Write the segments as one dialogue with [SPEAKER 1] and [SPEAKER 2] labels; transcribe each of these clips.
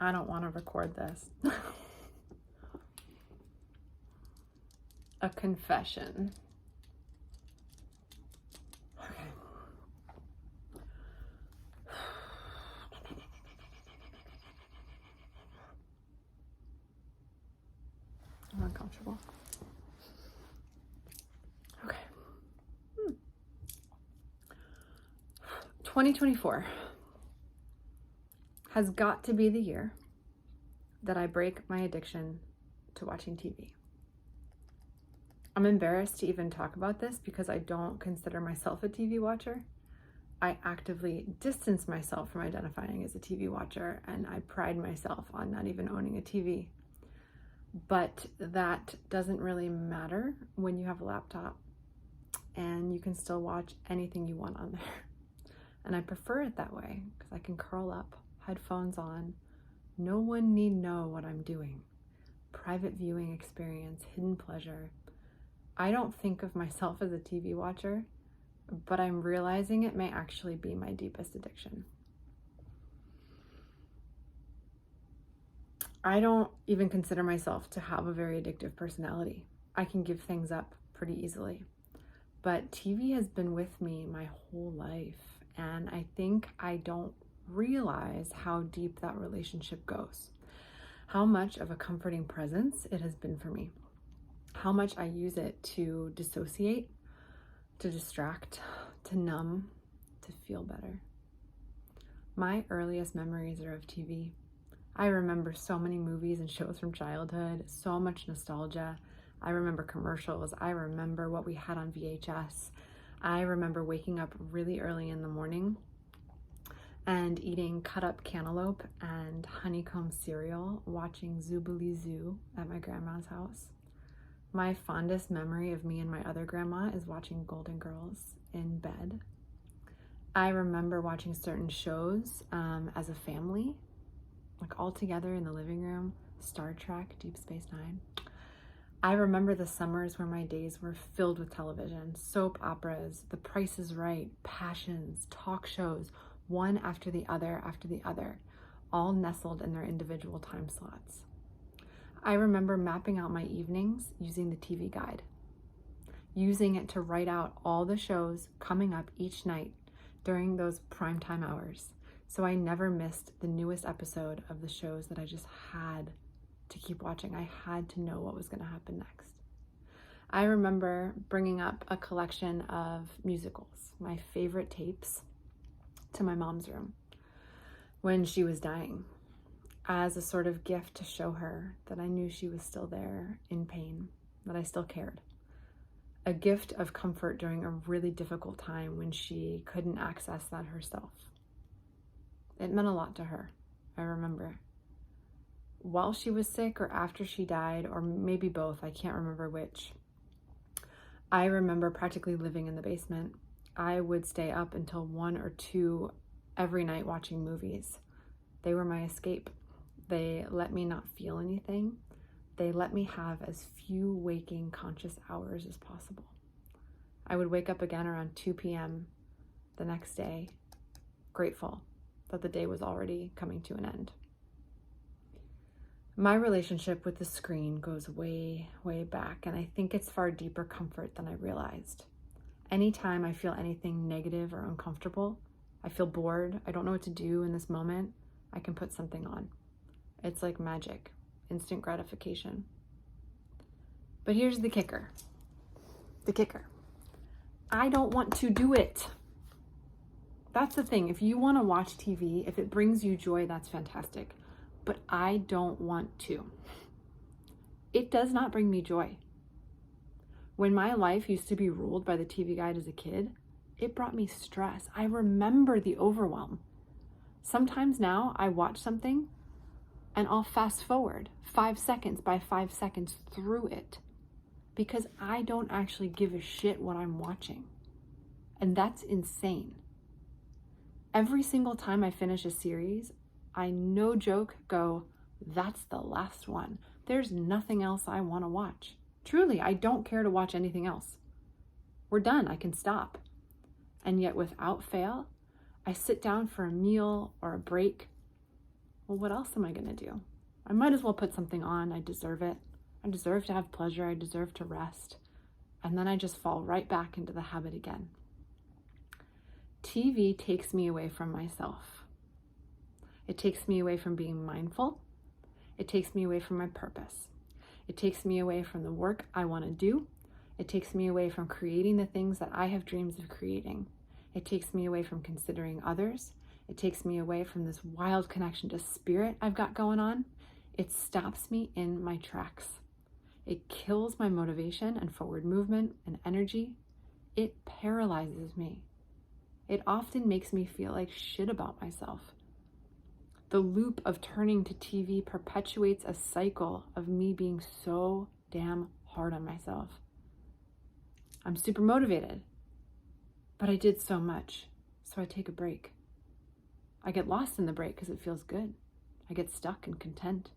[SPEAKER 1] I don't want to record this. A confession. Okay. I'm uncomfortable. Okay. 2024 has got to be the year that I break my addiction to watching TV. I'm embarrassed to even talk about this because I don't consider myself a TV watcher. I actively distance myself from identifying as a TV watcher, and I pride myself on not even owning a TV. But that doesn't really matter when you have a laptop and you can still watch anything you want on there. And I prefer it that way because I can curl up, headphones on. No one need know what I'm doing. Private viewing experience, hidden pleasure. I don't think of myself as a TV watcher, but I'm realizing it may actually be my deepest addiction. I don't even consider myself to have a very addictive personality. I can give things up pretty easily. But TV has been with me my whole life, and I think I don't realize how deep that relationship goes. How much of a comforting presence it has been for me. How much I use it to dissociate, to distract, to numb, to feel better. My earliest memories are of TV. I remember so many movies and shows from childhood, so much nostalgia. I remember commercials. I remember what we had on VHS. I remember waking up really early in the morning and eating cut up cantaloupe and honeycomb cereal, watching Zoobilee Zoo at my grandma's house. My fondest memory of me and my other grandma is watching Golden Girls in bed. I remember watching certain shows as a family, like all together in the living room. Star Trek, Deep Space Nine. I remember the summers where my days were filled with television, soap operas, The Price is Right, Passions, talk shows, one after the other, all nestled in their individual time slots. I remember mapping out my evenings using the TV Guide, using it to write out all the shows coming up each night during those primetime hours, so I never missed the newest episode of the shows that I just had to keep watching. I had to know what was going to happen next. I remember bringing up a collection of musicals, my favorite tapes, to my mom's room when she was dying, as a sort of gift to show her that I knew she was still there in pain, that I still cared. A gift of comfort during a really difficult time when she couldn't access that herself. It meant a lot to her, I remember. While she was sick or after she died, or maybe both, I can't remember which, I remember practically living in the basement. I would stay up until 1 or 2 every night watching movies. They were my escape. They let me not feel anything. They let me have as few waking conscious hours as possible. I would wake up again around 2 p.m. the next day, grateful that the day was already coming to an end. My relationship with the screen goes way, way back, and I think it's far deeper comfort than I realized. Anytime I feel anything negative or uncomfortable, I feel bored, I don't know what to do in this moment, I can put something on. It's like magic, instant gratification. But here's the kicker. I don't want to do it. That's the thing. If you want to watch TV, if it brings you joy, that's fantastic. But I don't want to. It does not bring me joy. When my life used to be ruled by the TV Guide as a kid, it brought me stress. I remember the overwhelm. Sometimes now I watch something and I'll fast forward 5 seconds by 5 seconds through it because I don't actually give a shit what I'm watching. And that's insane. Every single time I finish a series, I no joke go, that's the last one. There's nothing else I want to watch. Truly, I don't care to watch anything else. We're done, I can stop. And yet without fail, I sit down for a meal or a break Well, what else am I going to do? I might as well put something on. I deserve it. I deserve to have pleasure. I deserve to rest. And then I just fall right back into the habit again. TV takes me away from myself. It takes me away from being mindful. It takes me away from my purpose. It takes me away from the work I want to do. It takes me away from creating the things that I have dreams of creating. It takes me away from considering others. It takes me away from this wild connection to spirit I've got going on. It stops me in my tracks. It kills my motivation and forward movement and energy. It paralyzes me. It often makes me feel like shit about myself. The loop of turning to TV perpetuates a cycle of me being so damn hard on myself. I'm super motivated, but I did so much, so I take a break. I get lost in the break because it feels good. I get stuck and content.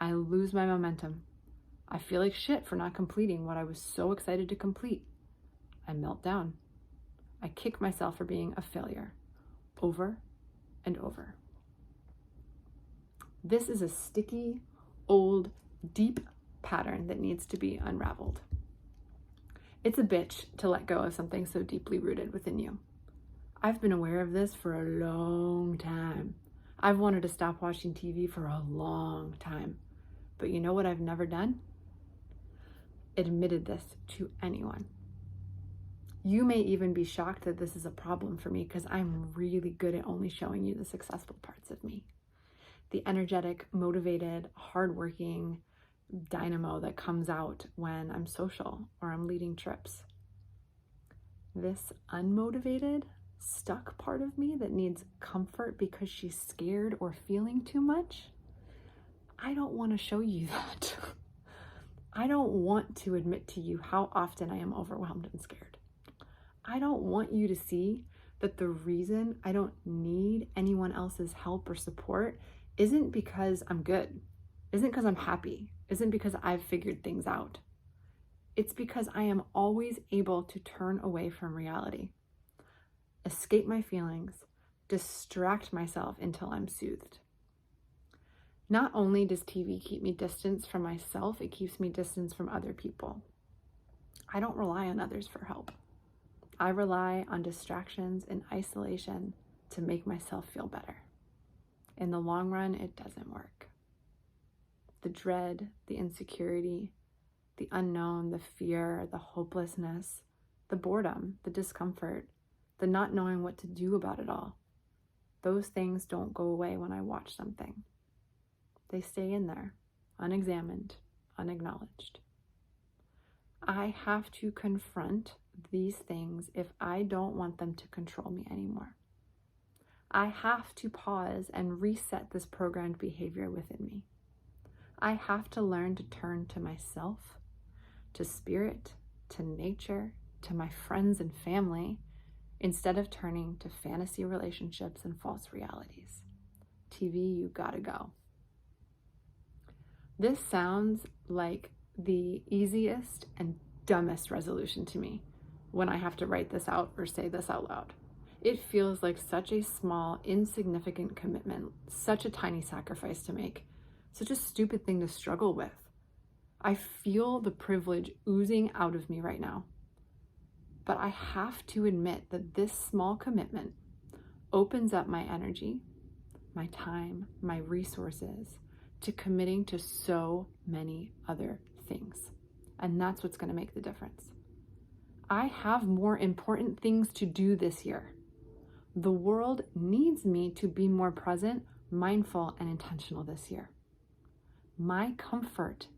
[SPEAKER 1] I lose my momentum. I feel like shit for not completing what I was so excited to complete. I melt down. I kick myself for being a failure over and over. This is a sticky, old, deep pattern that needs to be unraveled. It's a bitch to let go of something so deeply rooted within you. I've been aware of this for a long time. I've wanted to stop watching TV for a long time. But you know what I've never done? Admitted this to anyone. You may even be shocked that this is a problem for me because I'm really good at only showing you the successful parts of me. The energetic, motivated, hardworking dynamo that comes out when I'm social or I'm leading trips. This unmotivated, stuck part of me that needs comfort because she's scared or feeling too much, I don't want to show you that. I don't want to admit to you how often I am overwhelmed and scared. I don't want you to see that the reason I don't need anyone else's help or support isn't because I'm good, isn't because I'm happy, isn't because I've figured things out. It's because I am always able to turn away from reality, escape my feelings, distract myself until I'm soothed. Not only does TV keep me distance from myself, it keeps me distance from other people. I don't rely on others for help. I rely on distractions and isolation to make myself feel better. In the long run, it doesn't work. The dread, the insecurity, the unknown, the fear, the hopelessness, the boredom, the discomfort, the not knowing what to do about it all, those things don't go away when I watch something. They stay in there, unexamined, unacknowledged. I have to confront these things if I don't want them to control me anymore. I have to pause and reset this programmed behavior within me. I have to learn to turn to myself, to spirit, to nature, to my friends and family, instead of turning to fantasy relationships and false realities. TV, you gotta go. This sounds like the easiest and dumbest resolution to me when I have to write this out or say this out loud. It feels like such a small, insignificant commitment, such a tiny sacrifice to make, such a stupid thing to struggle with. I feel the privilege oozing out of me right now. But I have to admit that this small commitment opens up my energy, my time, my resources to committing to so many other things. And that's what's going to make the difference. I have more important things to do this year. The world needs me to be more present, mindful, and intentional this year. My comfort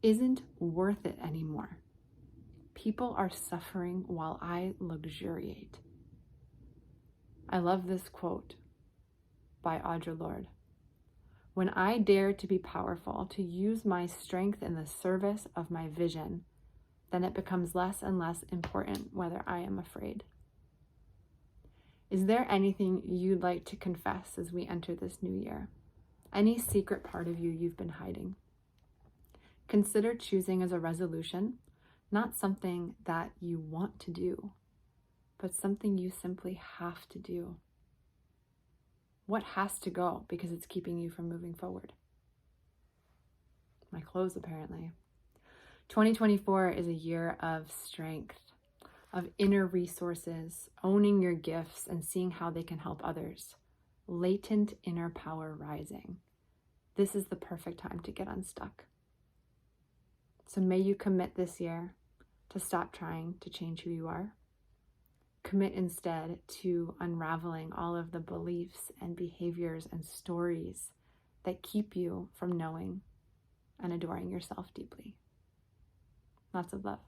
[SPEAKER 1] isn't worth it anymore. People are suffering while I luxuriate. I love this quote by Audre Lorde. When I dare to be powerful, to use my strength in the service of my vision, then it becomes less and less important whether I am afraid. Is there anything you'd like to confess as we enter this new year? Any secret part of you you've been hiding? Consider choosing as a resolution, not something that you want to do, but something you simply have to do. What has to go because it's keeping you from moving forward? My clothes, apparently. 2024 is a year of strength, of inner resources, owning your gifts and seeing how they can help others. Latent inner power rising. This is the perfect time to get unstuck. So may you commit this year to stop trying to change who you are. Commit instead to unraveling all of the beliefs and behaviors and stories that keep you from knowing and adoring yourself deeply. Lots of love.